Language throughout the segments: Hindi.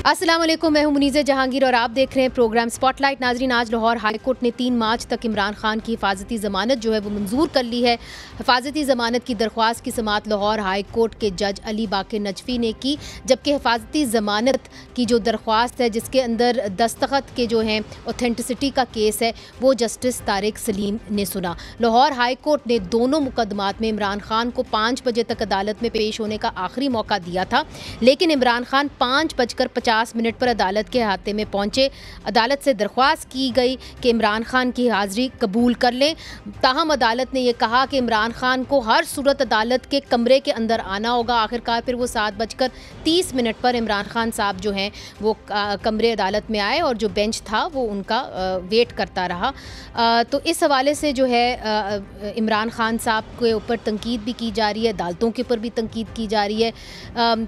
अस्सलाम वालेकुम, मैं हूं मुनीज़ा जहांगीर और आप देख रहे हैं प्रोग्राम स्पॉटलाइट। नाजरीन, आज लाहौर हाई कोर्ट ने 3 मार्च तक इमरान खान की हिफाजती ज़मानत जो है वो मंजूर कर ली है। हिफाजती ज़मानत की दरख्वास्त की समाअत लाहौर हाई कोर्ट के जज अली बाकर नजफी ने की, जबकि हिफाजती ज़मानत की जो दरख्वास्त है जिसके अंदर दस्तखत के जो हैं ऑथेंटिसिटी का केस है वो जस्टिस तारिक सलीम ने सुना। लाहौर हाई कोर्ट ने दोनों मुकदमात में इमरान खान को 5 बजे तक अदालत में पेश होने का आखिरी मौका दिया था, लेकिन इमरान खान 5:50 पर अदालत के अहाते में पहुंचे। अदालत से दरख्वास्त की गई कि इमरान खान की हाज़िरी कबूल कर लें, ताहम अदालत ने यह कहा कि इमरान खान को हर सूरत अदालत के कमरे के अंदर आना होगा। आखिरकार फिर वो 7:30 पर इमरान खान साहब जो हैं वो कमरे अदालत में आए और जो बेंच था वो उनका वेट करता रहा। तो इस हवाले से जो है इमरान खान साहब के ऊपर तनकीद भी की जा रही है, अदालतों के ऊपर भी तनकीद की जा रही है।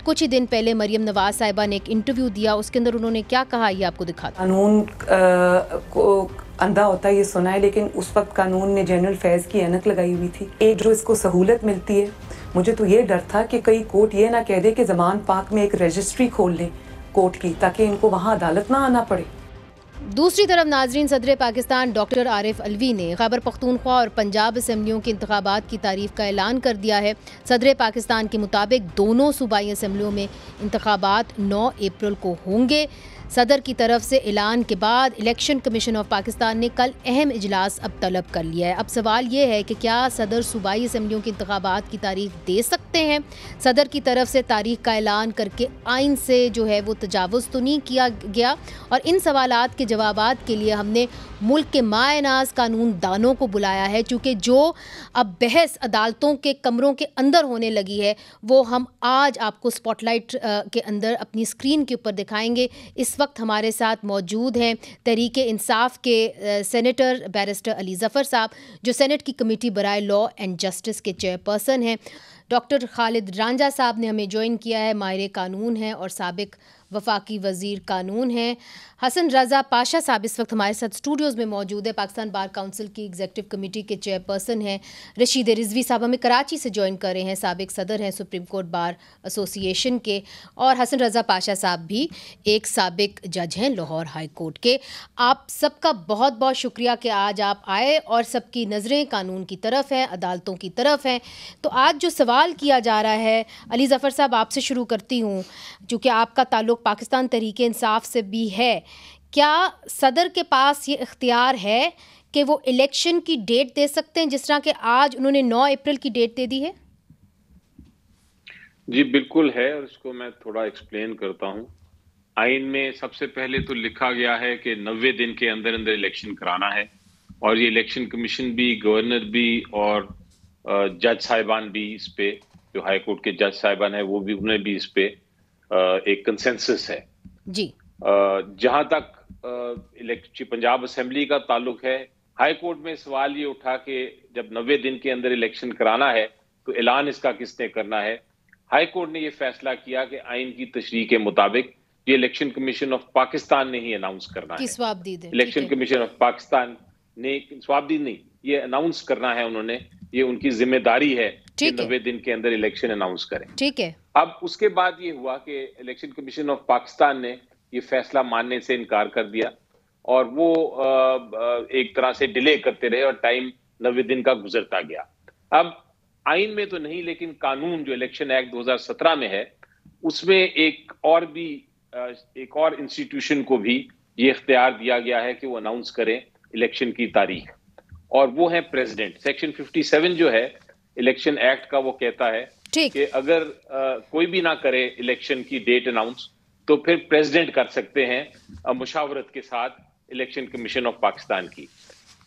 कुछ ही दिन पहले मरियम नवाज साहिबा ने एक इंटरव्यू दिया, उसके अंदर उन्होंने क्या कहा ये आपको दिखाता। कानून को अंधा होता है ये सुना है, लेकिन उस वक्त कानून ने जनरल फैज़ की ऐनक लगाई हुई थी। एक जो इसको सहूलत मिलती है, मुझे तो ये डर था कि कई कोर्ट ये ना कह दे कि ज़मान पाक में एक रजिस्ट्री खोल लें कोर्ट की, ताकि इनको वहाँ अदालत ना आना पड़े। दूसरी तरफ नाजरीन, सदर पाकिस्तान डॉक्टर आरिफ अलवी ने खैबर पख्तूनख्वा और पंजाब असम्बलियों के इंतखाबात की तारीख का ऐलान कर दिया है। सदर पाकिस्तान के मुताबिक दोनों सूबाई असम्बलियों में इंतखाबात 9 अप्रैल को होंगे। सदर की तरफ से ऐलान के बाद इलेक्शन कमीशन ऑफ पाकिस्तान ने कल अहम इजलास अब तलब कर लिया है। अब सवाल ये है कि क्या सदर सूबाई असम्बलियों के इंतखाबात की तारीख दे सकते हैं? सदर की तरफ से तारीख का ऐलान करके आइन से जो है वो तजावुज़ तो नहीं किया गया, और इन सवालात के जवाबात के लिए हमने मुल्क के मायनाज कानून दानों को बुलाया है, चूँकि जो अब बहस अदालतों के कमरों के अंदर होने लगी है वो हम आज आपको स्पॉटलाइट के अंदर अपनी स्क्रीन के ऊपर दिखाएंगे। इस वक्त हमारे साथ मौजूद हैं तहरीक इंसाफ के सेनेटर बैरिस्टर अली ज़फ़र साहब, जो सेनेट की कमेटी बराए लॉ एंड जस्टिस के चेयरपर्सन हैं। डॉक्टर खालिद रांझा साहब ने हमें ज्वाइन किया है, माहिर कानून हैं और साबिक वफाकी वज़ीर कानून हैं। हसन रज़ा पाशा साहब इस वक्त हमारे साथ स्टूडियोज़ में मौजूद है, पाकिस्तान बार काउंसिल की एग्जीक्यूटिव कमेटी के चेयरपर्सन हैं। रशीद रिजवी साहब हमें कराची से ज्वाइन कर रहे हैं, साबिक सदर हैं सुप्रीम कोर्ट बार एसोसिएशन के। और हसन रज़ा पाशा साहब भी एक साबिक जज हैं लाहौर हाई कोर्ट के। आप सबका बहुत बहुत शुक्रिया कि आज आप आए और सबकी नज़रें कानून की तरफ हैं, अदालतों की तरफ हैं। तो आज जो सवाल किया जा रहा है, अली ज़फ़र साहब आपसे शुरू करती हूँ, चूँकि आपका ताल्लुक़ पाकिस्तान तहरीक इंसाफ से भी है। क्या सदर के पास ये इख्तियार है कि वो इलेक्शन की डेट दे सकते हैं, जिस तरह के आज उन्होंने 9 अप्रैल की डेट दे दी है? जी बिल्कुल है, और इसको मैं थोड़ा एक्सप्लेन करता हूँ। आइन में सबसे पहले तो लिखा गया है कि 90 दिन के अंदर अंदर इलेक्शन कराना है, और ये इलेक्शन कमीशन भी, गवर्नर भी और जज साहिबान भी इस पे, जो हाई कोर्ट के जज साहिबान है वो भी, उन्हें भी इस पे एक कंसेंसस है जी। जहां तक पंजाब असेंबली का ताल्लुक है, हाई कोर्ट में सवाल ये उठा कि जब 90 दिन के अंदर इलेक्शन कराना है तो ऐलान इसका किसने करना है। हाई कोर्ट ने ये फैसला किया कि आइन की तशरीह के मुताबिक ये इलेक्शन कमीशन ऑफ पाकिस्तान ने ही अनाउंस करना है। इलेक्शन कमीशन ऑफ पाकिस्तान ने स्वाबदीद नहीं, ये अनाउंस करना है उन्होंने, ये उनकी जिम्मेदारी है कि 90 दिन के अंदर इलेक्शन अनाउंस करें। ठीक है। अब उसके बाद ये हुआ कि इलेक्शन कमीशन ऑफ पाकिस्तान ने ये फैसला मानने से इनकार कर दिया, और वो एक तरह से डिले करते रहे और टाइम 90 दिन का गुजरता गया। अब आइन में तो नहीं, लेकिन कानून जो इलेक्शन एक्ट 2017 में है उसमें एक और इंस्टीट्यूशन को भी ये इख्तियार दिया गया है कि वो अनाउंस करें इलेक्शन की तारीख, और वो है प्रेसिडेंट। सेक्शन 57 जो है इलेक्शन एक्ट का, वो कहता है कि अगर कोई भी ना करे इलेक्शन की डेट अनाउंस, तो फिर प्रेसिडेंट कर सकते हैं मुशावरत के साथ इलेक्शन कमीशन ऑफ पाकिस्तान की।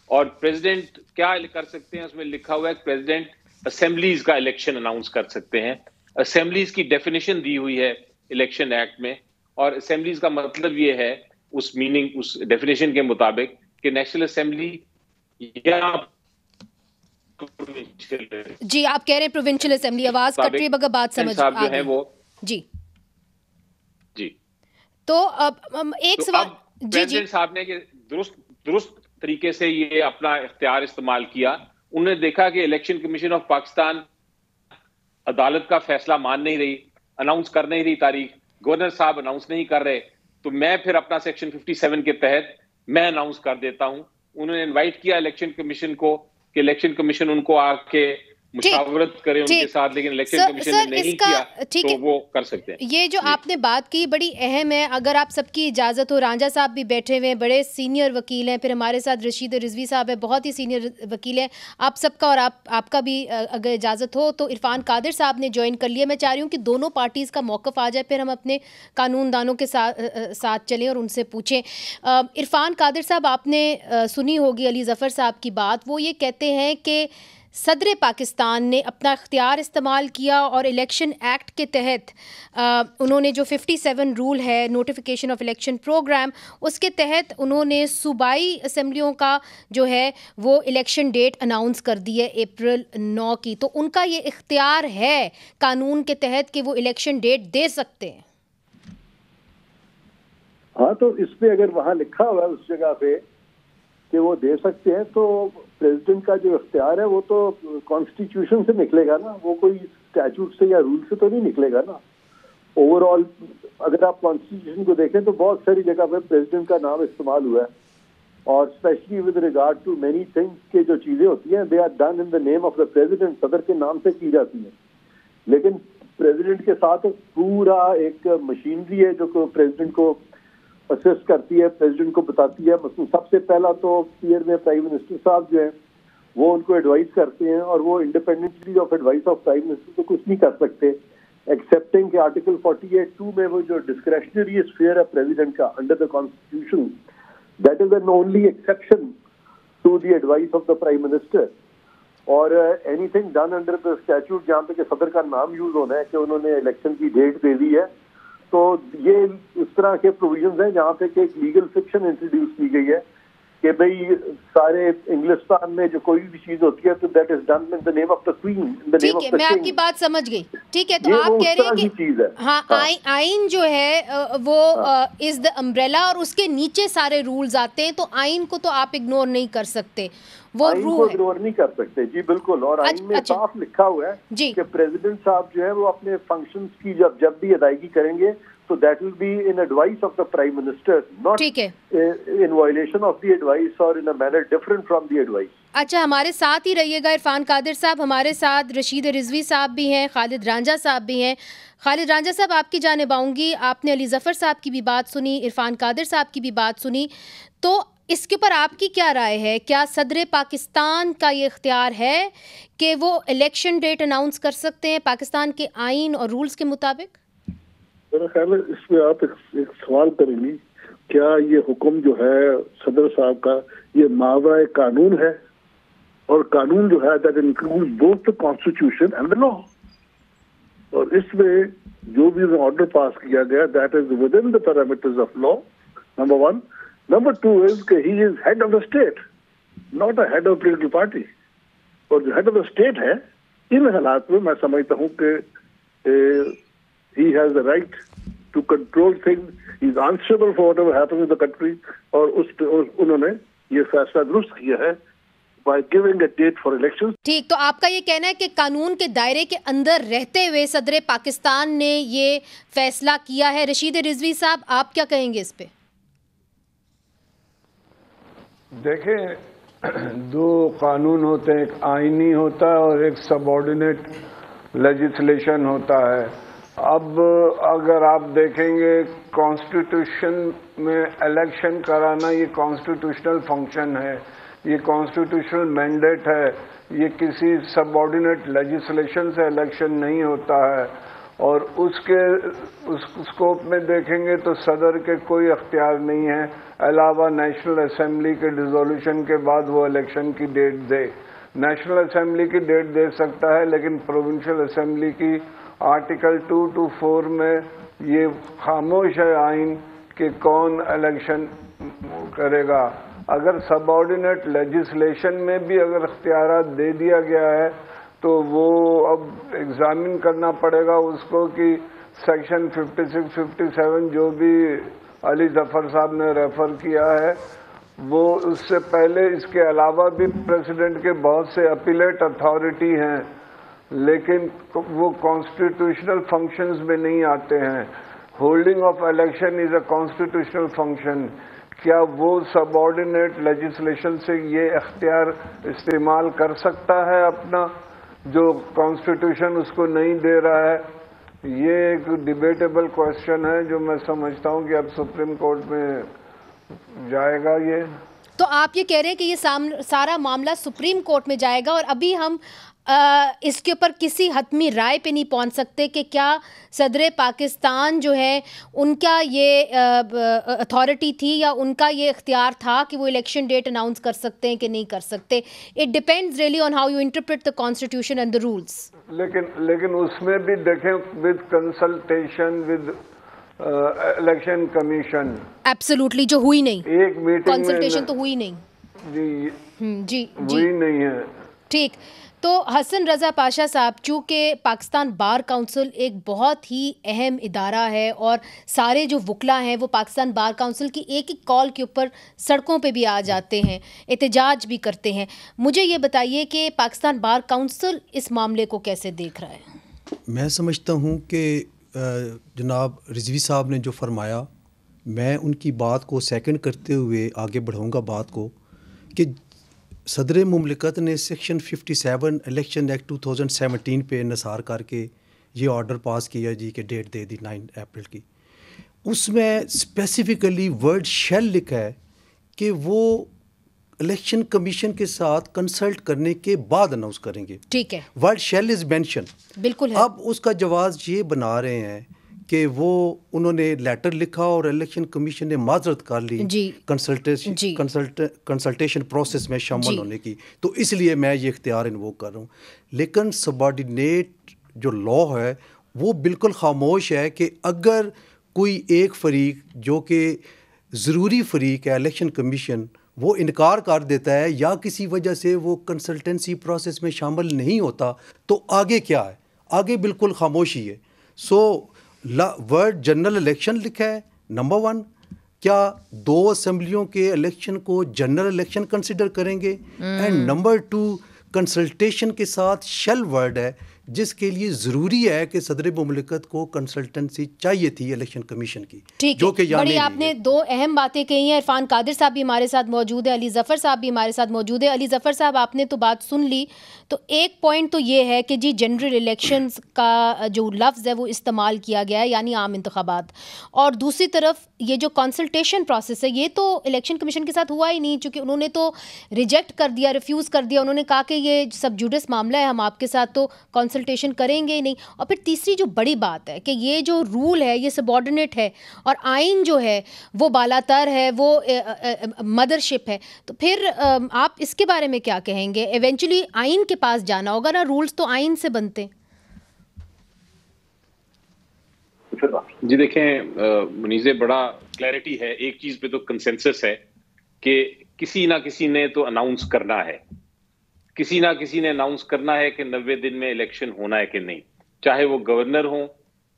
और प्रेसिडेंट क्या कर सकते हैं, उसमें लिखा हुआ है प्रेसिडेंट असेंबलीज का इलेक्शन अनाउंस कर सकते हैं। असेंबलीज की डेफिनेशन दी हुई है इलेक्शन एक्ट में, और असेंबलीज का मतलब ये है उस डेफिनेशन के मुताबिक कि नेशनल असेंबली या जी, आप कह रहे हैं प्रोविंशियल असेंबली, आवाज कट रही मगर बात समझ आ जो है वो जी जी। तो अब एक सवाल प्रेसिडेंट साहब ने कि दुरुस्त तरीके से ये अपना इख्तियार इस्तेमाल किया। उन्होंने देखा कि इलेक्शन कमीशन ऑफ पाकिस्तान अदालत का फैसला मान नहीं रही, अनाउंस कर नहीं रही तारीख, गवर्नर साहब अनाउंस नहीं कर रहे, तो मैं फिर अपना सेक्शन 57 के तहत मैं अनाउंस कर देता हूं। उन्होंने इनवाइट किया इलेक्शन कमीशन को कि इलेक्शन कमीशन उनको आके मुशावरत करे उनके साथ, लेकिन इलेक्शन कमीशन ने नहीं किया तो वो कर सकते हैं। ये जो आपने बात की बड़ी अहम है। अगर आप सबकी इजाज़त हो, रांझा साहब भी बैठे हुए हैं, बड़े सीनियर वकील हैं, फिर हमारे साथ रशीद रिजवी साहब है, बहुत ही सीनियर वकील हैं। आप सबका और आपका भी अगर इजाज़त हो तो इरफान कादिर साहब ने ज्वाइन कर लिया। मैं चाह रही हूँ कि दोनों पार्टीज़ का मौक़िफ़ आ जाए, फिर हम अपने कानूनदानों के साथ चलें और उनसे पूछें। इरफान कादिर साहब, आपने सुनी होगी अली ज़फ़र साहब की बात। वो ये कहते हैं कि सदर पाकिस्तान ने अपना इख्तियार इस्तेमाल किया और इलेक्शन एक्ट के तहत उन्होंने जो 57 रूल है, नोटिफिकेशन ऑफ इलेक्शन प्रोग्राम, उसके तहत उन्होंने सूबाई असम्बलियों का जो है वो इलेक्शन डेट अनाउंस कर दी है अप्रैल 9 की। तो उनका ये इख्तियार है कानून के तहत कि वो इलेक्शन डेट दे सकते हैं। हाँ, तो इस पे अगर वहाँ लिखा हुआ है उस जगह पे कि वो दे सकते हैं, तो प्रेसिडेंट का जो इख्तियार है वो तो कॉन्स्टिट्यूशन से निकलेगा ना, वो कोई स्टैट्यूट से या रूल से तो नहीं निकलेगा ना। ओवरऑल अगर आप कॉन्स्टिट्यूशन को देखें तो बहुत सारी जगह पे प्रेसिडेंट का नाम इस्तेमाल हुआ है, और specially with regard to many things के जो चीजें होती हैं they are done in the name of the president, सदर के नाम से की जाती हैं। लेकिन प्रेसिडेंट के साथ पूरा एक मशीनरी है जो प्रेसिडेंट को असिस्ट करती है, प्रेसिडेंट को बताती है। मतलब सबसे पहला तो पीयर में प्राइम मिनिस्टर साहब जो हैं वो उनको एडवाइस करते हैं, और वो independently of advice of prime minister तो कुछ नहीं कर सकते, एक्सेप्टिंग कि आर्टिकल 48(2) में वो जो डिस्क्रेशनरी स्फीयर है प्रेसिडेंट का under the constitution, that is an only exception to the advice of the prime minister. और anything done under the statute जहाँ पे कि सदर का नाम यूज होना है कि उन्होंने इलेक्शन की डेट दे दी है, तो ये इस तरह के प्रोविजंस हैं जहाँ पे कि एक लीगल फिक्शन इंट्रोड्यूस की गई है कि भाई सारे इंग्लिस्तान में जो कोई भी चीज होती है तो that is done in the name of the queen, in the name of the king. मैं आपकी बात समझ गई। ठीक है, तो आप कह रहे हैं कि हाँ, आइन जो है वो इज द अम्ब्रेला, और उसके नीचे सारे रूल्स आते हैं, तो आइन को तो आप इग्नोर नहीं कर सकते, वो रूल इग्नोर नहीं कर सकते। जी बिल्कुल, और आइन में साफ लिखा हुआ है कि प्रेसिडेंट साहब जो है वो अपने फंक्शंस की जब भी अदायगी करेंगे तो that will be in advice of the prime minister, not in violation of the advice और in a manner different from the advice. अच्छा, हमारे साथ ही रहिएगा इरफान कादिर साहब। हमारे साथ रशीद रिजवी साहब भी हैं, खालिद रांझा साहब भी हैं। खालिद रांझा साहब, आपकी जानिब आऊँगी। आपने अली ज़फ़र साहब की भी बात सुनी, इरफान कादिर साहब की भी बात सुनी, तो इसके ऊपर आपकी क्या राय है? क्या सदर पाकिस्तान का ये इख्तियार है कि वो इलेक्शन डेट अनाउंस कर सकते हैं पाकिस्तान के आइन और रूल्स के मुताबिक? मेरा ख्याल है इसमें आप एक सवाल करेंगी, क्या ये हुक्म जो है सदर साहब का ये मावरा कानून है, और कानून जो है that includes both the constitution and the law, और इसमें जो भी ऑर्डर पास किया गया that is within the parameters of law, number one. Number two is कि he is head of the state, not a head of political party, और जो हेड ऑफ द स्टेट है इन हालात में मैं समझता हूँ कि he has the right to control things, he is answerable for whatever happens in the country, और उन्होंने ये फैसला दुरुस्त किया है by giving a date for elections। ठीक, तो आपका ये कहना है कि कानून के दायरे के अंदर रहते हुए सदर पाकिस्तान ने ये फैसला किया है। रशीद रिजवी साहब, आप क्या कहेंगे इस पे? देखें, दो कानून होते हैं, एक आईनी होता है और एक सबऑर्डिनेट लेजिस्लेशन होता है। अब अगर आप देखेंगे कॉन्स्टिट्यूशन में इलेक्शन कराना ये कॉन्स्टिट्यूशनल फंक्शन है, ये कॉन्स्टिट्यूशनल मैंडेट है, ये किसी सबऑर्डिनेट लेजिस्लेशन से इलेक्शन नहीं होता है। और उसके उस स्कोप में देखेंगे तो सदर के कोई अख्तियार नहीं है अलावा नेशनल असेंबली के डिसोल्यूशन के बाद वो इलेक्शन की डेट दे। नेशनल असेंबली की डेट दे सकता है, लेकिन प्रोविंशियल असेंबली की आर्टिकल 2 to 4 में ये खामोश है आइन कि कौन इलेक्शन करेगा। अगर सबऑर्डिनेट लेजिस्लेशन में भी अगर इख्तियारात दे दिया गया है तो वो अब एग्जामिन करना पड़ेगा उसको कि सेक्शन 56, 57 जो भी अली ज़फ़र साहब ने रेफर किया है वो उससे पहले इसके अलावा भी प्रेसिडेंट के बहुत से अपीलेट अथॉरिटी हैं, लेकिन वो कॉन्स्टिट्यूशनल फंक्शंस में नहीं आते हैं। Holding of election is a constitutional function. क्या वो सबऑर्डिनेट लेजिस्लेशन से ये इख्तियार इस्तेमाल कर सकता है अपना, जो कॉन्स्टिट्यूशन उसको नहीं दे रहा है? ये एक डिबेटेबल क्वेश्चन है जो मैं समझता हूँ कि अब सुप्रीम कोर्ट में जाएगा ये। तो आप ये कह रहे हैं कि ये सारा मामला सुप्रीम कोर्ट में जाएगा और अभी हम इसके ऊपर किसी हतमी राय पे नहीं पहुंच सकते कि क्या सदर पाकिस्तान जो है उनका ये अथॉरिटी थी या उनका ये इख्तियार था कि वो इलेक्शन डेट अनाउंस कर सकते हैं कि नहीं कर सकते। It depends really on how you interpret the constitution and the rules. लेकिन उसमें भी देखें with consultation with election commission. Absolutely, जो हुई नहीं, एक मीटिंग कंसल्टेशन तो हुई नहीं जी हुई नहीं है। ठीक, तो हसन रज़ा पाशा साहब, चूँकि पाकिस्तान बार काउंसिल एक बहुत ही अहम इदारा है और सारे जो वकला हैं वो पाकिस्तान बार काउंसिल की एक एक कॉल के ऊपर सड़कों पे भी आ जाते हैं, एहतजाज भी करते हैं। मुझे ये बताइए कि पाकिस्तान बार काउंसिल इस मामले को कैसे देख रहा है? मैं समझता हूँ कि जनाब रिजवी साहब ने जो फरमाया, मैं उनकी बात को सेकंड करते हुए आगे बढ़ाऊँगा बात को कि सदर मुमलिकत ने सेक्शन 57 इलेक्शन एक्ट 2017 पे निसार करके ये ऑर्डर पास किया जी कि डेट दे दी 9 अप्रैल की। उसमें स्पेसिफ़िकली वर्ड शेल लिखा है कि वो इलेक्शन कमीशन के साथ कंसल्ट करने के बाद अनाउंस करेंगे। ठीक है, वर्ड शेल इज़ मेंशन, बिल्कुल है। अब उसका जवाब ये बना रहे हैं कि वो उन्होंने लेटर लिखा और इलेक्शन कमीशन ने माजरत कर ली कंसल्टेशन प्रोसेस में शामिल होने की, तो इसलिए मैं ये इख्तियार इन्वोक कर रहा हूँ। लेकिन सबऑर्डिनेट जो लॉ है वो बिल्कुल खामोश है कि अगर कोई एक फरीक जो कि ज़रूरी फरीक है इलेक्शन कमीशन, वो इनकार कर देता है या किसी वजह से वो कंसल्टेंसी प्रोसेस में शामिल नहीं होता, तो आगे क्या है? आगे बिल्कुल खामोशी है। वर्ड जनरल इलेक्शन लिखा है नंबर 1। क्या 2 असेंबलियों के इलेक्शन को जनरल इलेक्शन कंसिडर करेंगे? एंड नंबर 2 कंसल्टेशन के साथ शेल वर्ड है जिसके लिए ज़रूरी है कि सदर मुमलिकत को कंसल्टेंसी चाहिए थी इलेक्शन कमीशन की, जो कि बड़ी आपने 2 अहम बातें कही हैं। इरफान कादिर साहब भी हमारे साथ मौजूद है, अली ज़फ़र साहब भी हमारे साथ मौजूद है। अली ज़फ़र साहब, आपने तो बात सुन ली, तो एक पॉइंट तो ये है कि जी जनरल इलेक्शंस का जो लफ्ज़ है वो इस्तेमाल किया गया है, यानी आम इंतखाबात, और दूसरी तरफ ये जो कंसल्टेशन प्रोसेस है ये तो इलेक्शन कमीशन के साथ हुआ ही नहीं, चूँकि उन्होंने तो रिजेक्ट कर दिया, रिफ्यूज़ कर दिया। उन्होंने कहा कि ये सब जुडिस मामला है, हम आपके साथ तो कंसल्टेशन करेंगे ही नहीं। और फिर तीसरी जो बड़ी बात है कि ये जो रूल है ये सबऑर्डिनेट है और आइन जो है वो बालातर है, वो मदरशिप है। तो फिर आप इसके बारे में क्या कहेंगे? इवेंचुअली आइन के पास जाना होगा ना, रूल्स तो आइन से बनते। जी देखें मुनीज़े, बड़ा क्लैरिटी है, एक चीज पे तो कंसेंसस है कि किसी ना किसी ने तो अनाउंस करना है, किसी ना किसी ने अनाउंस करना है कि 90 दिन में इलेक्शन होना है कि नहीं, चाहे वो गवर्नर हो,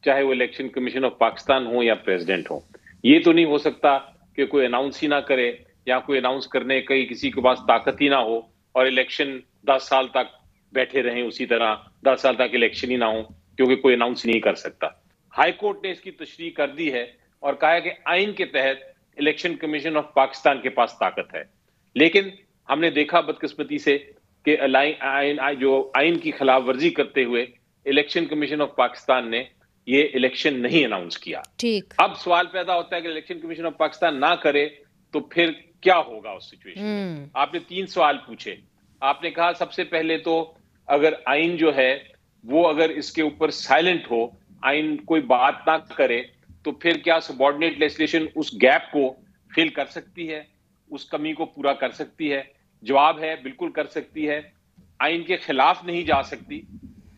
चाहे वो इलेक्शन कमीशन ऑफ पाकिस्तान हो या प्रेसिडेंट हो। ये तो नहीं हो सकता कि कोई अनाउंस ही ना करे या कोई अनाउंस करने की किसी के पास ताकत ही ना हो और इलेक्शन 10 साल तक बैठे रहें उसी तरह, 10 साल तक इलेक्शन ही ना हो क्योंकि कोई अनाउंस नहीं कर सकता। हाई कोर्ट ने इसकी तशरीह कर दी है और कहा है कि आइन के तहत इलेक्शन कमीशन ऑफ पाकिस्तान के पास ताकत है। लेकिन हमने देखा बदकिस्मती से कि आइन की खिलाफ वर्जी करते हुए इलेक्शन कमीशन ऑफ पाकिस्तान ने ये इलेक्शन नहीं अनाउंस किया। ठीक, अब सवाल पैदा होता है कि इलेक्शन कमीशन ऑफ पाकिस्तान ना करे तो फिर क्या होगा उस सिचुएशन में? आपने 3 सवाल पूछे। आपने कहा सबसे पहले तो अगर आइन जो है वो अगर इसके ऊपर साइलेंट हो, आइन कोई बात ना करे, तो फिर क्या सबऑर्डिनेट लेजिस्लेशन उस गैप को फिल कर सकती है, उस कमी को पूरा कर सकती है? जवाब है बिल्कुल कर सकती है। आइन के खिलाफ नहीं जा सकती,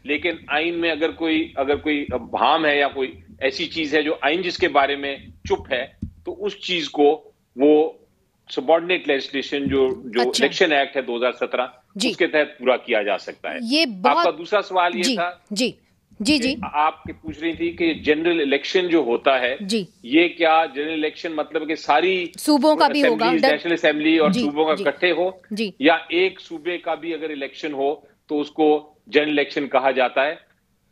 लेकिन आइन में अगर कोई भाम है या कोई ऐसी चीज है जो आइन जिसके बारे में चुप है, तो उस चीज को वो सबऑर्डिनेट लेजिस्लेशन जो इलेक्शन एक्ट है 2017 उसके तहत पूरा किया जा सकता है। ये आपका दूसरा सवाल ये था जी आपके पूछ रही थी कि जनरल इलेक्शन जो होता है ये क्या जनरल इलेक्शन मतलब कि सारी सूबों का भी होगा, नेशनल असेंबली और सूबों का इकट्ठे हो, या एक सूबे का भी अगर इलेक्शन हो तो उसको जनरल इलेक्शन कहा जाता है?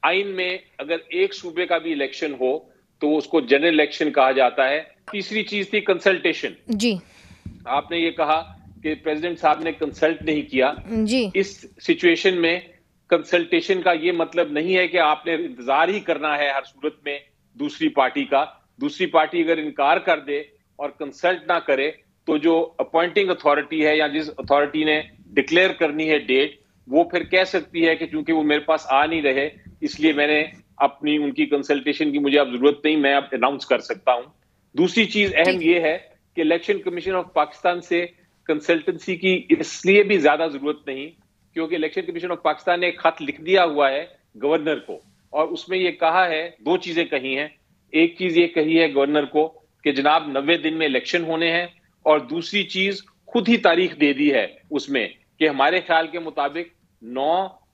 आइन में अगर एक सूबे का भी इलेक्शन हो तो उसको जनरल इलेक्शन कहा जाता है। तीसरी चीज थी कंसल्टेशन। जी, आपने ये कहा कि प्रेसिडेंट साहब ने कंसल्ट नहीं किया। जी, इस सिचुएशन में कंसल्टेशन का ये मतलब नहीं है कि आपने इंतजार ही करना है हर सूरत में दूसरी पार्टी का। दूसरी पार्टी अगर इनकार कर दे और कंसल्ट ना करे तो जो अपॉइंटिंग अथॉरिटी है या जिस अथॉरिटी ने डिक्लेयर करनी है डेट, वो फिर कह सकती है कि चूंकि वो मेरे पास आ नहीं रहे इसलिए मैंने अपनी उनकी कंसल्टेशन की मुझे अब जरूरत नहीं, मैं अब अनाउंस कर सकता हूं। दूसरी चीज अहम ये है कि इलेक्शन कमीशन ऑफ पाकिस्तान से कंसल्टेंसी की इसलिए भी ज्यादा जरूरत नहीं क्योंकि इलेक्शन कमीशन ऑफ पाकिस्तान ने एक खत लिख दिया हुआ है गवर्नर को और उसमें ये कहा है, दो चीजें कही हैं। एक चीज ये कही है गवर्नर को कि जनाब 90 दिन में इलेक्शन होने हैं, और दूसरी चीज खुद ही तारीख दे दी है उसमें कि हमारे ख्याल के मुताबिक 9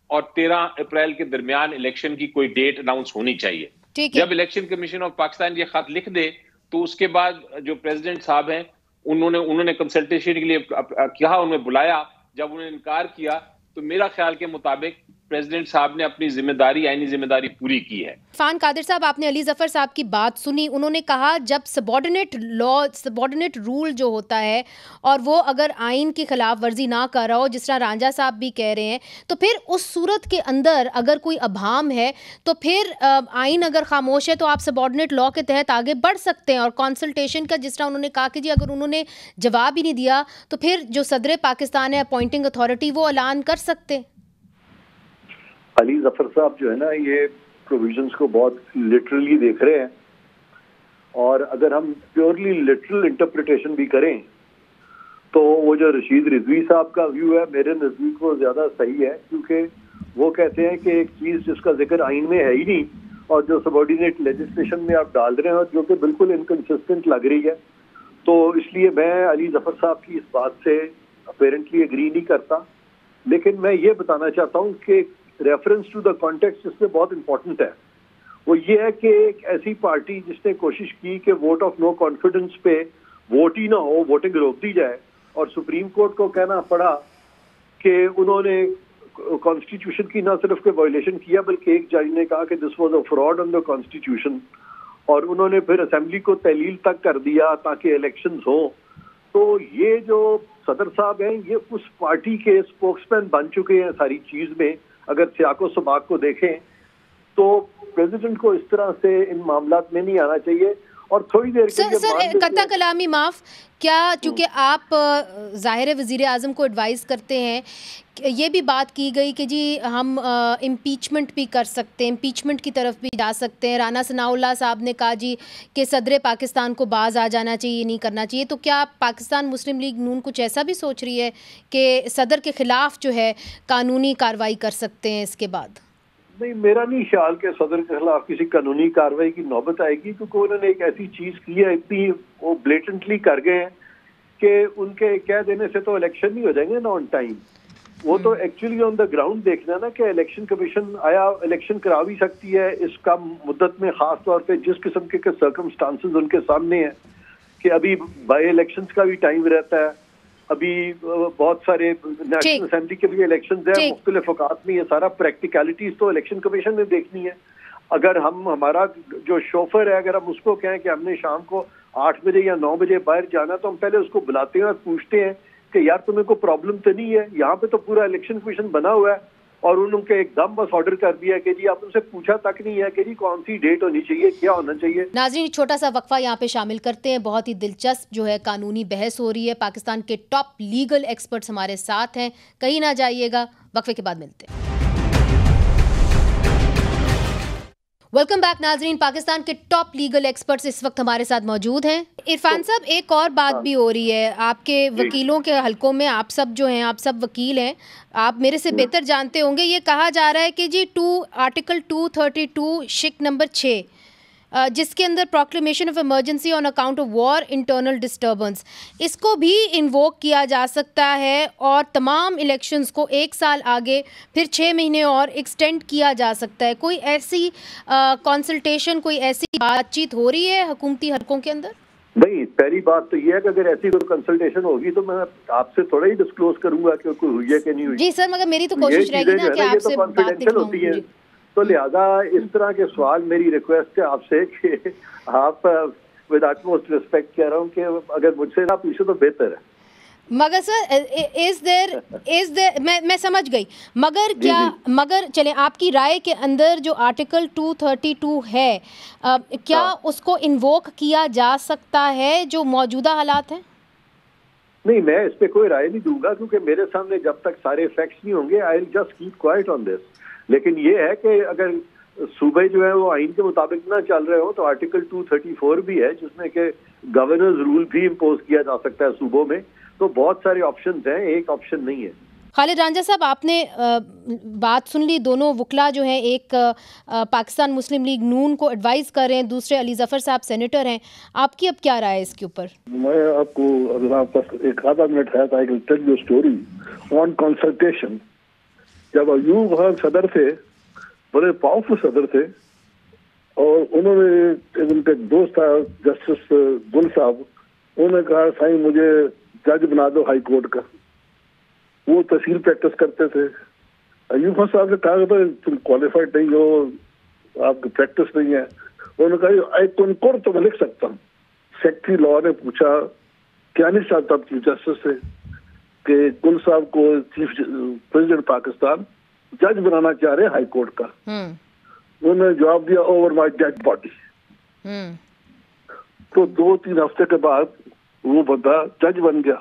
और 13 अप्रैल के दरमियान इलेक्शन की कोई डेट अनाउंस होनी चाहिए। जब इलेक्शन कमीशन ऑफ पाकिस्तान ये खत लिख दे तो उसके बाद जो प्रेसिडेंट साहब हैं उन्होंने कंसल्टेशन के लिए कहा, उन्हें बुलाया। जब उन्होंने इनकार किया तो मेरा ख्याल के मुताबिक प्रेसिडेंट साहब ने अपनी जिम्मेदारी, आईनी जिम्मेदारी पूरी की है। इरफान कादिर साहब, आपने अली जफर साहब की बात सुनी। उन्होंने कहा जब सबॉर्डिनेट लॉ, सबॉर्डिनेट रूल जो होता है और वो अगर आइन की खिलाफ वर्जी ना कर रहा हो, जिस तरह रांझा साहब भी कह रहे हैं, तो फिर उस सूरत के अंदर अगर कोई अभाम है तो फिर आइन अगर खामोश है तो आप सबॉर्डिनेट लॉ के तहत आगे बढ़ सकते हैं। और कंसल्टेशन का जिस तरह उन्होंने कहा कि जी अगर उन्होंने जवाब ही नहीं दिया तो फिर जो सदर पाकिस्तान है अपॉइंटिंग अथॉरिटी वो ऐलान कर सकते। अली जफर साहब जो है ना, ये प्रोविजंस को बहुत लिटरली देख रहे हैं, और अगर हम प्योरली लिटरल इंटरप्रिटेशन भी करें तो वो जो रशीद रिजवी साहब का व्यू है मेरे नजदीक वो ज्यादा सही है, क्योंकि वो कहते हैं कि एक चीज जिसका जिक्र आइन में है ही नहीं और जो सबॉर्डिनेट लेजिस्लेशन में आप डाल रहे हैं जो कि बिल्कुल इनकंसिस्टेंट लग रही है, तो इसलिए मैं अली जफर साहब की इस बात से अपेरेंटली एग्री नहीं करता। लेकिन मैं ये बताना चाहता हूँ कि रेफरेंस टू द कॉन्टेक्स्ट इसमें बहुत इंपॉर्टेंट है। वो ये है कि एक ऐसी पार्टी जिसने कोशिश की कि वोट ऑफ नो कॉन्फिडेंस पे वोट ही ना हो, वोटिंग रोक दी जाए, और सुप्रीम कोर्ट को कहना पड़ा कि उन्होंने कॉन्स्टिट्यूशन की ना सिर्फ के वायलेशन किया बल्कि एक जज ने कहा कि this was a fraud on the constitution, और उन्होंने फिर असेंबली को तहलील तक कर दिया ताकि इलेक्शंस हो। तो ये जो सदर साहब हैं ये उस पार्टी के स्पोक्समैन बन चुके हैं सारी चीज में। अगर सियाको सबाक को देखें तो प्रेसिडेंट को इस तरह से इन मामलात में नहीं आना चाहिए। और थोड़ी देर के लिए सर कत्ता कलामी माफ, क्या चूंकि आप ज़ाहिर वज़ीर आज़म को एडवाइस करते हैं, ये भी बात की गई कि जी हम इम्पीचमेंट भी कर सकते हैं, इम्पीचमेंट की तरफ भी जा सकते हैं। राना सनाउल्लाह साहब ने कहा जी कि सदर पाकिस्तान को बाज आ जाना चाहिए, नहीं करना चाहिए। तो क्या पाकिस्तान मुस्लिम लीग नून कुछ ऐसा भी सोच रही है कि सदर के ख़िलाफ़ जो है कानूनी कार्रवाई कर सकते हैं इसके बाद? नहीं, मेरा नहीं ख्याल कि सदर के खिलाफ किसी कानूनी कार्रवाई की नौबत आएगी, क्योंकि उन्होंने एक ऐसी चीज की है, इतनी वो ब्लेटेंटली कर गए हैं कि उनके कह देने से तो इलेक्शन नहीं हो जाएंगे ना ऑन टाइम। वो तो एक्चुअली ऑन द ग्राउंड देखना ना कि इलेक्शन कमीशन आया इलेक्शन करा भी सकती है इस कम मुद्दत में, खास तौर पे जिस किस्म के सर्कमस्टांसेस उनके सामने हैं कि अभी बाई इलेक्शंस का भी टाइम रहता है, अभी बहुत सारे नेशनल असेंबली के भी इलेक्शन है मुख्तलिफ औकात में, ये सारा प्रैक्टिकलिटीज तो इलेक्शन कमीशन ने देखनी है। अगर हम हमारा जो शोफर है अगर हम उसको कहें कि हमने शाम को 8 बजे या 9 बजे बाहर जाना, तो हम पहले उसको बुलाते हैं और पूछते हैं कि यार तुम्हें कोई प्रॉब्लम तो नहीं है। यहाँ पे तो पूरा इलेक्शन कमीशन बना हुआ है और उन्होंने एकदम बस ऑर्डर कर दिया कि जी आप उनसे पूछा तक नहीं है कि जी कौन सी डेट होनी चाहिए, क्या होना चाहिए। नाज़रीन, छोटा सा वक्फा यहाँ पे शामिल करते हैं। बहुत ही दिलचस्प जो है कानूनी बहस हो रही है। पाकिस्तान के टॉप लीगल एक्सपर्ट्स हमारे साथ हैं, कहीं ना जाइएगा, वक्फे के बाद मिलते हैं। वेलकम बैक नाजरीन। पाकिस्तान के टॉप लीगल एक्सपर्ट्स इस वक्त हमारे साथ मौजूद हैं। इरफान साहब, एक और बात भी हो रही है आपके वकीलों के हलकों में, आप सब जो हैं, आप सब वकील हैं, आप मेरे से बेहतर जानते होंगे। ये कहा जा रहा है कि जी आर्टिकल 232 शिक नंबर 6 जिसके अंदर proclamation of emergency on account of war internal disturbance, इसको भी इन्वोक किया जा सकता है और तमाम इलेक्शंस को 1 साल आगे फिर 6 महीने और एक्सटेंड किया जा सकता है। कोई ऐसी कंसल्टेशन, कोई ऐसी बातचीत हो रही है हुकूमती हलकों के अंदर? नहीं, पहली बात तो ये है कि अगर ऐसी कोई कंसल्टेशन होगी तो मैं आपसे थोड़ा ही डिस्क्लोज करूंगा कि कोई हुई है कि नहीं हुई। जी सर, मगर मेरी तो कोशिश रहेगी ना कि आपसे बात निकलवाऊं। तो लिहाजा इस तरह के सवाल, मेरी रिक्वेस्ट है आपसे कि आप विद utmost रिस्पेक्ट कह रहा हूँ कि अगर मुझसे ना पूछे तो बेहतर है। मगर सर इज देयर मैं समझ गई, मगर क्या मगर चले आपकी राय के अंदर जो आर्टिकल 232 है क्या उसको इन्वोक किया जा सकता है जो मौजूदा हालात हैं? नहीं, मैं इस पे कोई राय नहीं दूंगा क्योंकि मेरे सामने जब तक सारे फैक्ट्स नहीं होंगे I will just keep quiet on this. लेकिन ये है कि अगर सूबे जो है वो आइन के मुताबिक ना चल रहे हो तो आर्टिकल 234 भी है जिसमें कि गवर्नर्स रूल भी इम्पोज किया जा सकता है सूबों में। तो बहुत सारे ऑप्शंस हैं, एक ऑप्शन नहीं है। खालिद रांझा साहब, आपने बात सुन ली। दोनों वकला जो हैं, एक पाकिस्तान मुस्लिम लीग नून को एडवाइस कर रहे हैं, दूसरे अली जफर साहब सेनेटर हैं। आपकी अब क्या राय है इसके ऊपर? मैं आपको अगर आप पास एक आधा मिनट है तो I will tell you story on consultation. जब अयूब खान सदर थे, बड़े पावरफुल सदर थे, और उन्होंने उनके दोस्त था जस्टिस गुल साहब, उन्होंने कहा साईं मुझे जज बना दो हाई कोर्ट का। वो तहसील प्रैक्टिस करते थे। अयूब खान साहब ने कहा था तुम क्वालिफाइड नहीं हो, आपकी प्रैक्टिस नहीं है। उन्होंने कहा आई कॉन्कोर्ड तो मैं लिख सकता हूँ। सेक्रेटरी लॉ ने पूछा क्या नहीं चाहता चीफ जस्टिस से कि गुल साहब को चीफ प्रेसिडेंट पाकिस्तान जज बनाना चाह रहे हाई कोर्ट का। उन्होंने जवाब दिया ओवर माय डेड बॉडी। तो 2-3 हफ्ते के बाद वो बंदा जज बन गया।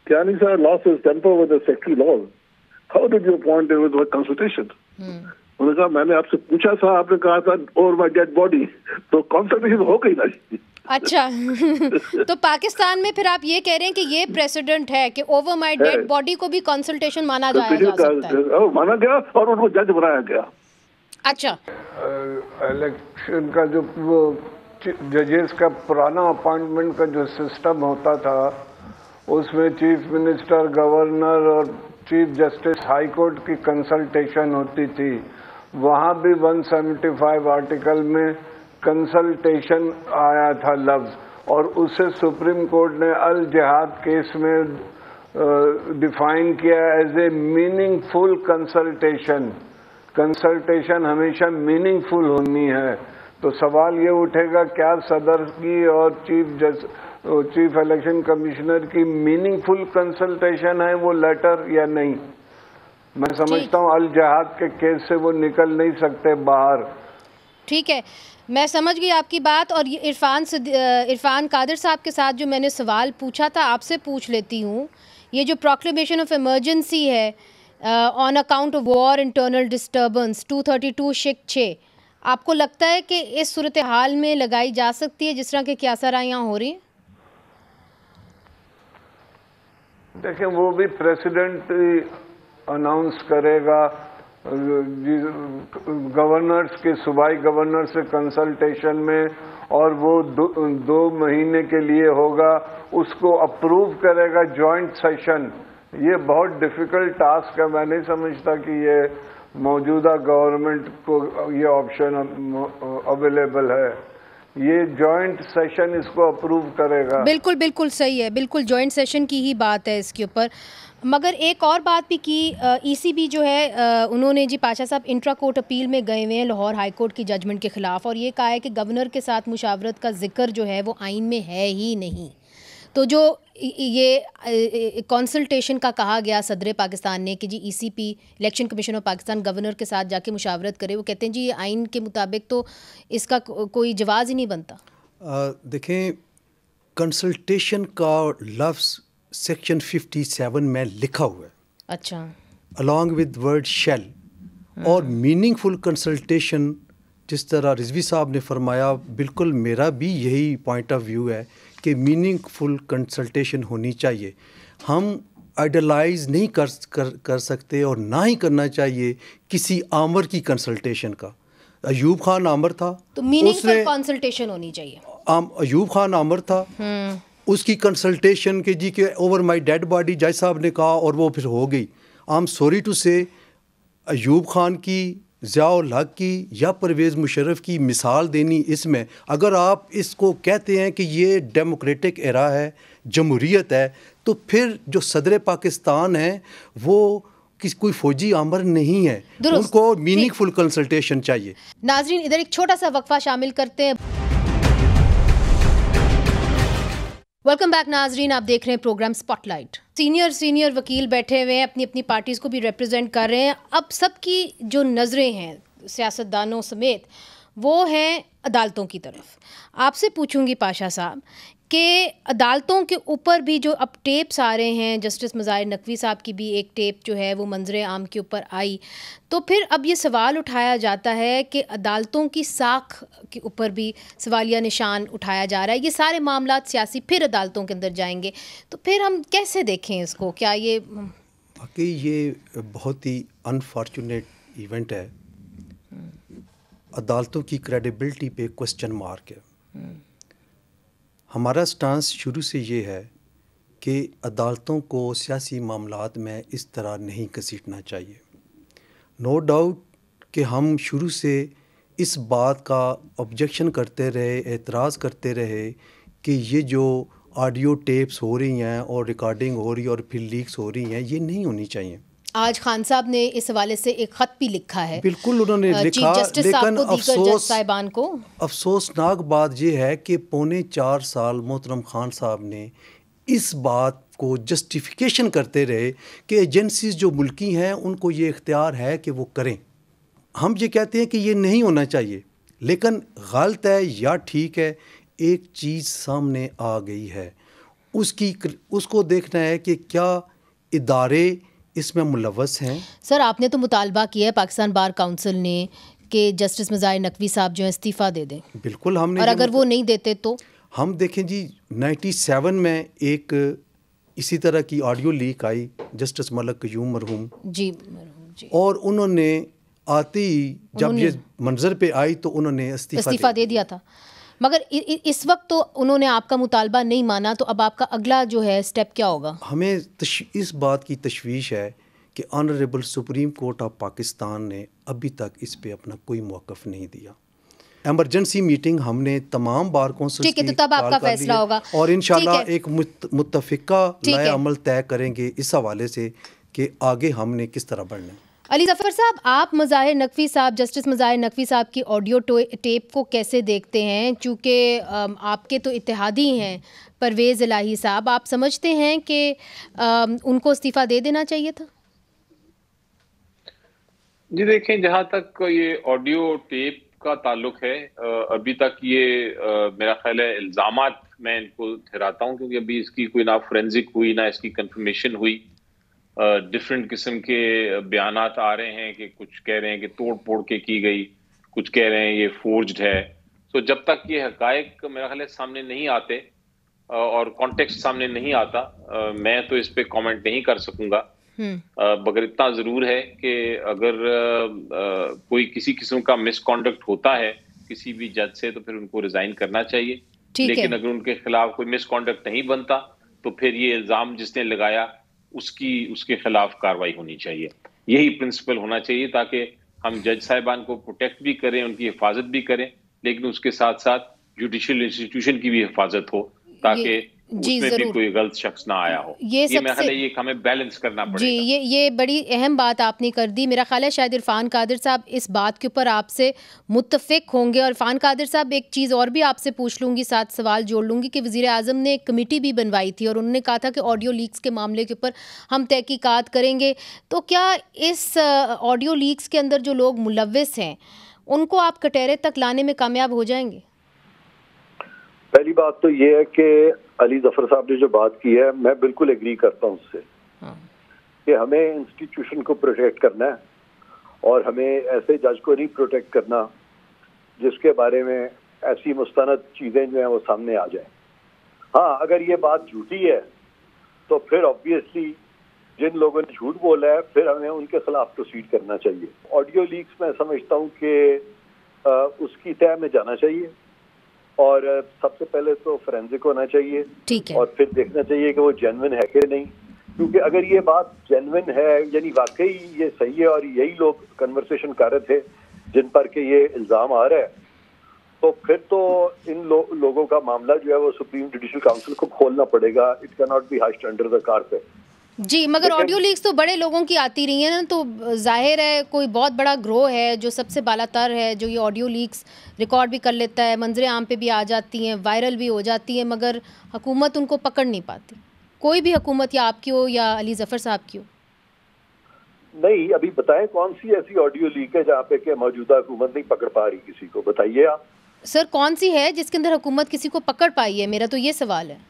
क्या नहीं sir, loss is temper with the secretary law, how did you appoint with consultation? उन्होंने कहा मैंने आपसे पूछा था, आपने कहा था ओवर माय डेड बॉडी, तो कंसल्टेशन हो गई ना। अच्छा तो पाकिस्तान में फिर आप ये कह रहे हैं कि ये प्रेसिडेंट है कि ओवर माय डेड बॉडी को भी कंसल्टेशन माना जा सकता है? माना गया और उनको जज बनाया गया। अच्छा, इलेक्शन का जो वो जजेस का पुराना अपॉइंटमेंट का जो सिस्टम होता था उसमें चीफ मिनिस्टर, गवर्नर और चीफ जस्टिस हाई कोर्ट की कंसल्टेशन होती थी। वहाँ भी 175 आर्टिकल में कंसल्टेशन आया था लफ्ज, और उसे सुप्रीम कोर्ट ने अल जिहाद केस में डिफाइन किया as a meaningful consultation. Consultation हमेशा मीनिंगफुल होनी है। तो सवाल ये उठेगा क्या सदर की और चीफ इलेक्शन कमिश्नर की मीनिंगफुल कंसल्टेशन है वो लेटर या नहीं? मैं समझता हूँ अल जिहाद के केस से वो निकल नहीं सकते बाहर। ठीक है, मैं समझ गई आपकी बात। और ये इरफान कादिर साहब के साथ जो मैंने सवाल पूछा था आपसे पूछ लेती हूँ। ये जो प्रोक्लेमेशन ऑफ इमरजेंसी है on account of war internal disturbance 232(6), आपको लगता है कि इस सूरत हाल में लगाई जा सकती है जिस तरह के क्या सारा यहाँ हो रही है? देखें, वो भी प्रेसिडेंट अनाउंस करेगा। गवर्नर्स के सूबाई गवर्नर से कंसल्टेशन में, और वो 2 महीने के लिए होगा, उसको अप्रूव करेगा जॉइंट सेशन। ये बहुत डिफिकल्ट टास्क है। मैं नहीं समझता कि ये मौजूदा गवर्नमेंट को ये ऑप्शन अवेलेबल है। ये जॉइंट सेशन इसको अप्रूव करेगा। बिल्कुल बिल्कुल सही है, बिल्कुल जॉइंट सेशन की ही बात है इसके ऊपर। मगर एक और बात भी की, ईसीबी जो है उन्होंने जी पाशा साहब इंट्रा कोर्ट अपील में गए हुए हैं लाहौर हाई कोर्ट की जजमेंट के ख़िलाफ़, और ये कहा है कि गवर्नर के साथ मुशावरत का जिक्र जो है वो आइन में है ही नहीं। तो जो ये कंसल्टेशन का कहा गया सदर पाकिस्तान ने कि जी ECP election commission of Pakistan governor के साथ जाके मुशावरत करे, वो कहते हैं जी ये आइन के मुताबिक तो इसका कोई जवाज़ ही नहीं बनता। देखें, कंसल्टेशन का लफ्ज़ सेक्शन 57 में लिखा हुआ है। अच्छा, अलॉन्ग विद वर्ड शेल। और मीनिंगफुल कंसल्टेशन जिस तरह रिजवी साहब ने फरमाया, बिल्कुल मेरा भी यही पॉइंट ऑफ व्यू है कि मीनिंगफुल कंसल्टेशन होनी चाहिए। हम आइडलाइज नहीं कर सकते और ना ही करना चाहिए किसी आमर की कंसल्टेशन का। अयूब खान आमर था तो मीनिंगफुल कंसल्टेशन होनी चाहिए। अयूब खान आमर था, उसकी कंसल्टेशन के जी के ओवर माय डेड बॉडी जज साहब ने कहा और वो फिर हो गई। आई एम सॉरी टू से अयूब खान की, ज़ियाउल हक की या परवेज़ मुशर्रफ की मिसाल देनी इसमें, अगर आप इसको कहते हैं कि ये डेमोक्रेटिक एरा है, जमहूरियत है, तो फिर जो सदर पाकिस्तान है वो कोई फौजी आमर नहीं है, उनको मीनिंगफुल कंसल्टेशन चाहिए। नाजरीन, इधर एक छोटा सा वक्फा शामिल करते हैं। वेलकम बैक नाजरीन, आप देख रहे हैं प्रोग्राम स्पॉटलाइट। सीनियर वकील बैठे हुए हैं, अपनी अपनी पार्टीज को भी रिप्रेजेंट कर रहे हैं। अब सबकी जो नज़रें हैं सियासतदानों समेत वो हैं अदालतों की तरफ। आपसे पूछूंगी पाशा साहब कि अदालतों के ऊपर भी जो अब टेप्स आ रहे हैं, जस्टिस मज़ाहिर नकवी साहब की भी एक टेप जो है वो मंजर आम के ऊपर आई, तो फिर अब ये सवाल उठाया जाता है कि अदालतों की साख के ऊपर भी सवालिया निशान उठाया जा रहा है। ये सारे मामलात सियासी फिर अदालतों के अंदर जाएंगे, तो फिर हम कैसे देखें इसको? क्या ये बाकी ये बहुत ही अनफॉर्चुनेट इवेंट है, अदालतों की क्रेडिबिलिटी पे क्वेश्चन मार्क है। हमारा स्टांस शुरू से ये है कि अदालतों को सियासी मामलात में इस तरह नहीं घसीटना चाहिए। नो डाउट कि हम शुरू से इस बात का ऑब्जेक्शन करते रहे, एतराज़ करते रहे कि ये जो ऑडियो टेप्स हो रही हैं और रिकॉर्डिंग हो रही है और फिर लीक्स हो रही हैं, ये नहीं होनी चाहिए। आज खान साहब ने इस हवाले से एक ख़त भी लिखा है। बिल्कुल उन्होंने लिखा, लेकिन अफसोसनाक बात यह है कि 3.25 साल मोहतरम खान साहब ने इस बात को जस्टिफिकेशन करते रहे कि एजेंसीज जो मुल्की हैं उनको ये इख्तियार है कि वो करें। हम ये कहते हैं कि ये नहीं होना चाहिए, लेकिन गलत है या ठीक है, एक चीज़ सामने आ गई है, उसको देखना है कि क्या इदारे इसमें मुलव्वस हैं। सर, आपने तो मुतालबा किया है पाकिस्तान बार काउंसिल ने कि जस्टिस मज़ाहिर नकवी साहब जो है इस्तीफ़ा दे दें। बिल्कुल हमने, और अगर वो नहीं देते तो हम देखें जी 97 में एक इसी तरह की ऑडियो लीक आई, जस्टिस मलक क़य्यूम मरहूम जी, और उन्होंने आते ही जब ये मंजर पे आई तो उन्होंने इस्तीफ़ा दे दिया था। मगर इस वक्त तो उन्होंने आपका मुतालबा नहीं माना, तो अब आपका अगला जो है स्टेप क्या होगा? हमें इस बात की तशवीश है कि honourable supreme court of Pakistan ने अभी तक इस पे अपना कोई मौक़िफ़ नहीं दिया। एमरजेंसी मीटिंग हमने तमाम बार कौंसिल की तो तब आपका फैसला होगा और इंशाल्लाह एक मुत्तफ़िका नया अमल तय करेंगे इस हवाले से कि आगे हमने किस तरह बढ़ना है। अली ज़फ़र साहब, आप मज़ाहिर नकवी साहब, जस्टिस मज़ाहिर नकवी साहब की ऑडियो टेप को कैसे देखते हैं? चूँकि आपके तो इत्तेहादी हैं परवेज़ इलाही साहब, आप समझते हैं कि उनको इस्तीफ़ा दे देना चाहिए था? जी देखें, जहाँ तक ये ऑडियो टेप का ताल्लुक है, अभी तक ये मेरा ख्याल है इल्ज़ामात मैं इनको ठहराता हूँ, क्योंकि अभी इसकी कोई ना फोरेंसिक हुई ना इसकी कंफर्मेशन हुई। डिफरेंट किस्म के बयानात आ रहे हैं कि कुछ कह रहे हैं कि तोड़ फोड़ के की गई, कुछ कह रहे हैं ये फोर्ज्ड है। तो जब तक ये हकायक मेरा ख्याल है सामने नहीं आते और कॉन्टेक्स्ट सामने नहीं आता, मैं तो इस पे कमेंट नहीं कर सकूंगा। मगर इतना जरूर है कि अगर कोई किसी किस्म का मिसकॉन्डक्ट होता है किसी भी जज से, तो फिर उनको रिजाइन करना चाहिए। लेकिन अगर उनके खिलाफ कोई मिसकॉन्डक्ट नहीं बनता तो फिर ये इल्जाम जिसने लगाया उसके खिलाफ कार्रवाई होनी चाहिए। यही प्रिंसिपल होना चाहिए, ताकि हम जज साहिबान को प्रोटेक्ट भी करें, उनकी हिफाजत भी करें, लेकिन उसके साथ साथ जुडिशियल इंस्टीट्यूशन की भी हिफाजत हो, ताकि उसमें भी कोई गलत शख्स ना आया हो। ये मैं ख्याल है ये हमें बैलेंस करना पड़ेगा। जी, ये बड़ी अहम बात आपने कर दी। मेरा ख्याल है शायद इरफान कादिर साहब इस बात के ऊपर आपसे मुत्तफिक होंगे। और इरफान कादिर साहब, एक चीज़ और भी आपसे पूछ लूँगी, साथ सवाल जोड़ लूँगी कि वज़ीर आज़म ने एक कमेटी भी बनवाई थी और उन्होंने कहा था कि ऑडियो लीक्स के मामले के ऊपर हम तहकीकात करेंगे। तो क्या इस ऑडियो लीक्स के अंदर जो लोग मुलव्विस हैं उनको आप कटहरे तक लाने में कामयाब हो जाएंगे? पहली बात तो ये है कि अली ज़फ़र साहब ने जो बात की है, मैं बिल्कुल एग्री करता हूँ उससे कि हमें इंस्टीट्यूशन को प्रोटेक्ट करना है और हमें ऐसे जज को नहीं प्रोटेक्ट करना जिसके बारे में ऐसी मुस्तनद चीज़ें जो हैं वो सामने आ जाएं। हाँ, अगर ये बात झूठी है तो फिर ऑब्वियसली जिन लोगों ने झूठ बोला है फिर हमें उनके खिलाफ प्रोसीड करना चाहिए। ऑडियो लीक्स मैं समझता हूँ कि उसकी तय में जाना चाहिए और सबसे पहले तो फोरेंसिक होना चाहिए और फिर देखना चाहिए कि वो जेन्युइन है कि नहीं, क्योंकि अगर ये बात जेन्युइन है यानी वाकई ये सही है और यही लोग कन्वर्सेशन कर रहे थे जिन पर के ये इल्ज़ाम आ रहा है, तो फिर तो इन लोगों का मामला जो है वो सुप्रीम जुडिशल काउंसिल को खोलना पड़ेगा। It can not be hushed under the carpet. जी, मगर ऑडियो लीक्स तो बड़े लोगों की आती रही है ना, तो जाहिर है कोई बहुत बड़ा ग्रोह है जो सबसे बालातर है, जो ये ऑडियो लीक्स रिकॉर्ड भी कर लेता है, मंजरे आम पे भी आ जाती हैं, वायरल भी हो जाती है, मगर हुकूमत उनको पकड़ नहीं पाती। कोई भी हुकूमत, या आपकी हो या अली ज़फ़र साहब की हो। नहीं, अभी बताएं कौन सी ऐसी ऑडियो लीक है जहाँ पे कि मौजूदा हुकूमत नहीं पकड़ पा रही किसी को, बताइए आप। सर कौन सी है जिसके अंदर हुकूमत किसी को पकड़ पाई है, मेरा तो ये सवाल है।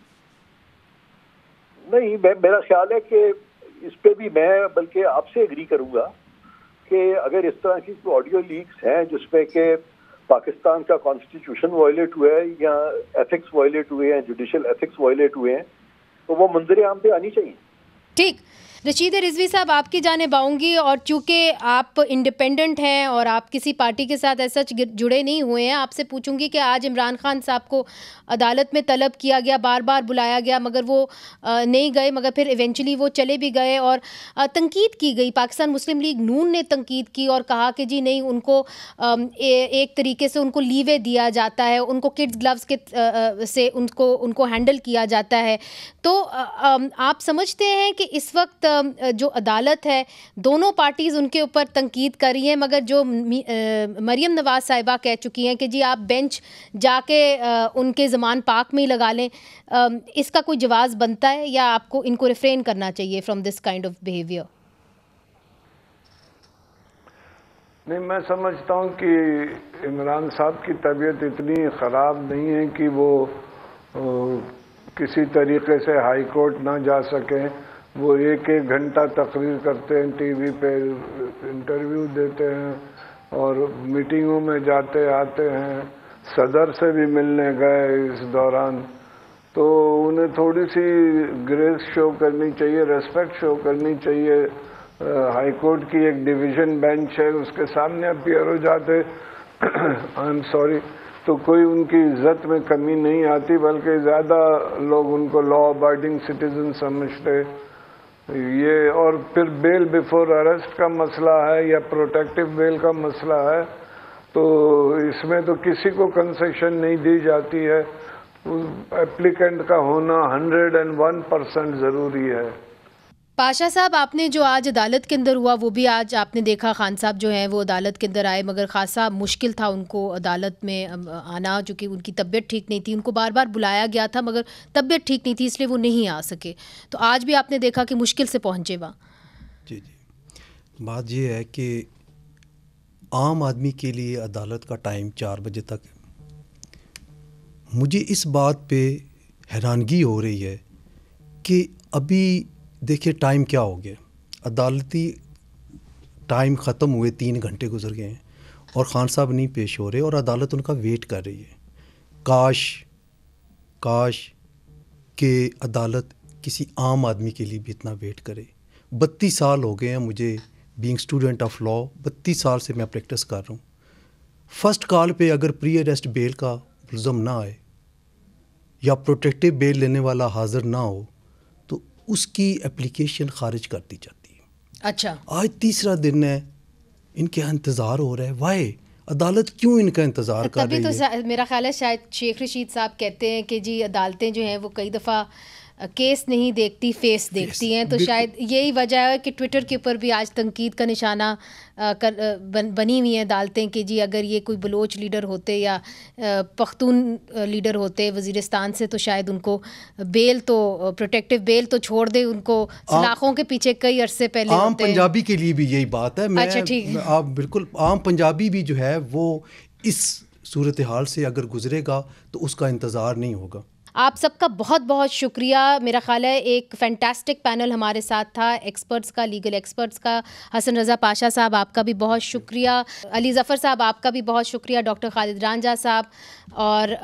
नहीं, मेरा ख्याल है कि इस पे भी मैं बल्कि आपसे एग्री करूंगा कि अगर इस तरह की ऑडियो लीक्स हैं जिसमें कि पाकिस्तान का कॉन्स्टिट्यूशन वायलेट हुआ है या एथिक्स वायलेट हुए हैं, जुडिशियल एथिक्स वायलेट हुए हैं, तो वो मंजर आम पे आनी चाहिए। ठीक, रशीद रिजवी साहब आपकी जानिब आऊँगी, और चूँकि आप इंडिपेंडेंट हैं और आप किसी पार्टी के साथ ऐसा जुड़े नहीं हुए हैं, आपसे पूछूंगी कि आज इमरान खान साहब को अदालत में तलब किया गया, बार बार बुलाया गया, मगर वो नहीं गए, मगर फिर इवेंचुअली वो चले भी गए, और तनकीद की गई, पाकिस्तान मुस्लिम लीग नून ने तनकीद की और कहा कि जी नहीं, उनको एक तरीके से उनको लीवे दिया जाता है, उनको किड्स ग्लव्स के से उनको हैंडल किया जाता है। तो आप समझते हैं कि इस वक्त जो अदालत है, दोनों पार्टीज़ उनके ऊपर तनकीद कर रही हैं, मगर जो मरियम नवाज़ साहिबा कह चुकी हैं कि जी आप बेंच जाके उनके ज़मान पाक में ही लगा लें, इसका कोई जवाब बनता है या आपको इनको रिफ्रेन करना चाहिए from this kind of behaviour? नहीं, मैं समझता हूँ कि इमरान साहब की तबीयत इतनी ख़राब नहीं है कि वो किसी तरीके से हाई कोर्ट ना जा सकें। वो एक घंटा तकरीर करते हैं, टीवी पे इंटरव्यू देते हैं और मीटिंगों में जाते आते हैं, सदर से भी मिलने गए इस दौरान। तो उन्हें थोड़ी सी ग्रेस शो करनी चाहिए, रेस्पेक्ट शो करनी चाहिए। हाई कोर्ट की एक डिवीज़न बेंच है, उसके सामने अपीयर हो जाते आई एम सॉरी, तो कोई उनकी इज्जत में कमी नहीं आती, बल्कि ज़्यादा लोग उनको लॉ अबाइडिंग सिटीजन समझते ये। और फिर बेल बिफोर अरेस्ट का मसला है या प्रोटेक्टिव बेल का मसला है, तो इसमें तो किसी को कंसेशन नहीं दी जाती है। एप्लीकेंट का होना 101% ज़रूरी है। पाशा साहब, आपने जो आज अदालत के अंदर हुआ वो भी आज आपने देखा, खान साहब जो हैं वो अदालत के अंदर आए, मगर खासा मुश्किल था उनको अदालत में आना, चूँकि उनकी तबीयत ठीक नहीं थी। उनको बार बार बुलाया गया था मगर तबीयत ठीक नहीं थी, इसलिए वो नहीं आ सके। तो आज भी आपने देखा कि मुश्किल से पहुँचे वहाँ। जी जी, बात ये है कि आम आदमी के लिए अदालत का टाइम 4 बजे तक है। मुझे इस बात पे हैरानगी हो रही है कि अभी देखिए टाइम क्या हो गया, अदालती टाइम ख़त्म हुए 3 घंटे गुजर गए हैं और खान साहब नहीं पेश हो रहे और अदालत उनका वेट कर रही है। काश कि अदालत किसी आम आदमी के लिए भी इतना वेट करे। 32 साल हो गए हैं मुझे बीइंग स्टूडेंट ऑफ लॉ, 32 साल से मैं प्रैक्टिस कर रहा हूँ। फर्स्ट कॉल पे अगर प्री अरेस्ट बेल का मुलज़म ना आए या प्रोटेक्टिव बेल लेने वाला हाजिर ना हो तो उसकी एप्लीकेशन खारिज कर दी जाती है। अच्छा, आज तीसरा दिन है, इनके इंतज़ार हो रहा है। वाई अदालत क्यों इनका इंतज़ार कर रही है? तभी तो मेरा ख्याल है शायद शेख रशीद साहब कहते हैं कि जी अदालतें जो हैं वो कई दफ़ा केस नहीं देखती, फेस देखती हैं। तो शायद यही वजह है कि ट्विटर के ऊपर भी आज तनकीद का निशाना बनी हुई हैं अदालतें कि जी अगर ये कोई बलोच लीडर होते या पख्तून लीडर होते वज़ीरिस्तान से तो शायद उनको बेल तो प्रोटेक्टिव बेल तो छोड़ दे, उनको सलाखों के पीछे कई अरसे पहले आम पंजाबी के लिए भी यही बात है। अच्छा, ठीक, आप बिल्कुल आम पंजाबी भी जो है वो इस सूरत हाल से अगर गुजरेगा तो उसका इंतज़ार नहीं होगा। आप सबका बहुत बहुत शुक्रिया। मेरा ख्याल है एक फैंटास्टिक पैनल हमारे साथ था, एक्सपर्ट्स का, लीगल एक्सपर्ट्स का। हसन रज़ा पाशा साहब आपका भी बहुत शुक्रिया, अली ज़फ़र साहब आपका भी बहुत शुक्रिया, डॉक्टर खालिद रांझा साहब और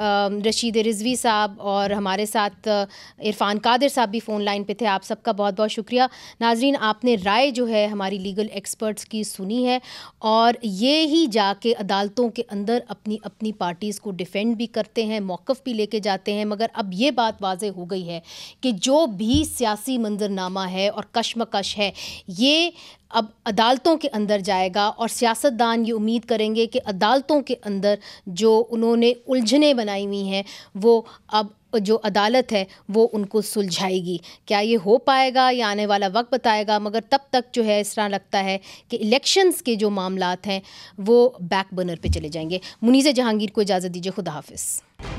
रशीद रिजवी साहब और हमारे साथ इरफान कादिर साहब भी फ़ोन लाइन पे थे। आप सबका बहुत बहुत शुक्रिया। नाजरीन, आपने राय जो है हमारी लीगल एक्सपर्ट्स की सुनी है और ये ही जाके अदालतों के अंदर अपनी अपनी पार्टीज़ को डिफेंड भी करते हैं, मौक़िफ़ भी लेके जाते हैं, मगर अब ये बात वाज़ेह हो गई है कि जो भी सियासी मंजरनामा है और कशमकश है ये अब अदालतों के अंदर जाएगा और सियासतदान ये उम्मीद करेंगे कि अदालतों के अंदर जो उन्होंने उलझनें बनाई हुई हैं वो अब जो अदालत है वो उनको सुलझाएगी। क्या ये हो पाएगा या आने वाला वक्त बताएगा, मगर तब तक जो है इस तरह लगता है कि इलेक्शंस के जो मामलात हैं वो बैक बर्नर पे चले जाएंगे। मुनीज़ जहांगीर को इजाज़त दीजिए, खुदा हाफिज़।